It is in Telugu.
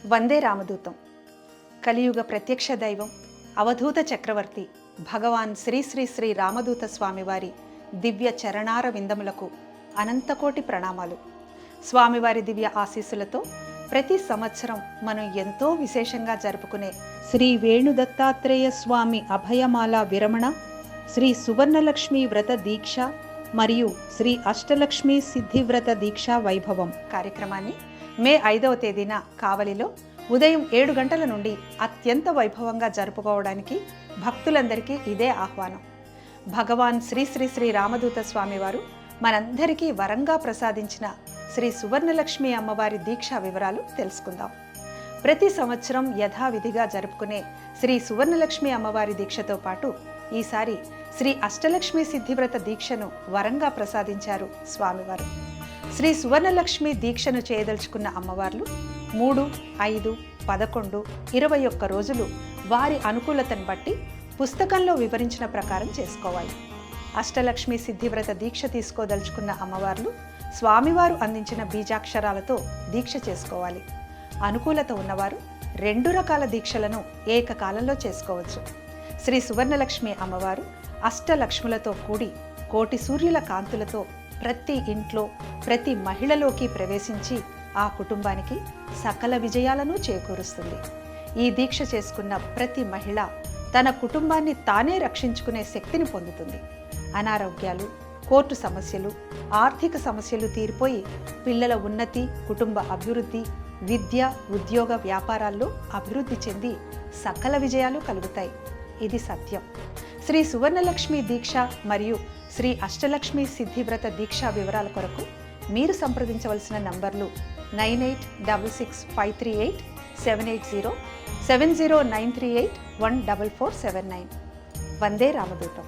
వందే రామదూతం. కలియుగ ప్రత్యక్ష దైవం, అవధూత చక్రవర్తి భగవాన్ శ్రీ శ్రీ శ్రీ రామదూత స్వామివారి దివ్య చరణార విందములకు అనంతకోటి ప్రణామాలు. స్వామివారి దివ్య ఆశీస్సులతో ప్రతి సంవత్సరం మనం ఎంతో విశేషంగా జరుపుకునే శ్రీ వేణుదత్తాత్రేయ స్వామి అభయమాల విరమణ, శ్రీ సువర్ణలక్ష్మి వ్రత దీక్ష మరియు శ్రీ అష్టలక్ష్మి సిద్ధివ్రత దీక్షా వైభవం కార్యక్రమాన్ని మే 5వ తేదీన కావలిలో ఉదయం 7 గంటల నుండి అత్యంత వైభవంగా జరుపుకోవడానికి భక్తులందరికీ ఇదే ఆహ్వానం. భగవాన్ శ్రీ శ్రీ శ్రీ రామదూత స్వామివారు మనందరికీ వరంగా ప్రసాదించిన శ్రీ సువర్ణలక్ష్మి అమ్మవారి దీక్షా వివరాలు తెలుసుకుందాం. ప్రతి సంవత్సరం యథావిధిగా జరుపుకునే శ్రీ సువర్ణలక్ష్మి అమ్మవారి దీక్షతో పాటు ఈసారి శ్రీ అష్టలక్ష్మి సిద్ధివ్రత దీక్షను వరంగా ప్రసాదించారు స్వామివారు. శ్రీ సువర్ణలక్ష్మి దీక్షను చేయదలుచుకున్న అమ్మవార్లు 3, 5, 11, 21 రోజులు వారి అనుకూలతను బట్టి పుస్తకంలో వివరించిన ప్రకారం చేసుకోవాలి. అష్టలక్ష్మి సిద్ధివ్రత దీక్ష తీసుకోదలుచుకున్న అమ్మవార్లు స్వామివారు అందించిన బీజాక్షరాలతో దీక్ష చేసుకోవాలి. అనుకూలత ఉన్నవారు 2 రకాల దీక్షలను ఏకకాలంలో చేసుకోవచ్చు. శ్రీ సువర్ణలక్ష్మి అమ్మవారు అష్టలక్ష్ములతో కూడి కోటి సూర్యుల కాంతులతో ప్రతి ఇంట్లో ప్రతి మహిళలోకి ప్రవేశించి ఆ కుటుంబానికి సకల విజయాలను చేకూరుస్తుంది. ఈ దీక్ష చేసుకున్న ప్రతి మహిళ తన కుటుంబాన్ని తానే రక్షించుకునే శక్తిని పొందుతుంది. అనారోగ్యాలు, కోర్టు సమస్యలు, ఆర్థిక సమస్యలు తీరిపోయి పిల్లల ఉన్నతి, కుటుంబ అభివృద్ధి, విద్య, ఉద్యోగ, వ్యాపారాల్లో అభివృద్ధి చెంది సకల విజయాలు కలుగుతాయి. ఇది సత్యం. శ్రీ సువర్ణలక్ష్మి దీక్ష మరియు శ్రీ అష్టలక్ష్మి సిద్ధివ్రత దీక్షా వివరాల కొరకు మీరు సంప్రదించవలసిన నంబర్లు 9866538780, 70938144799. వందే రామదూతం.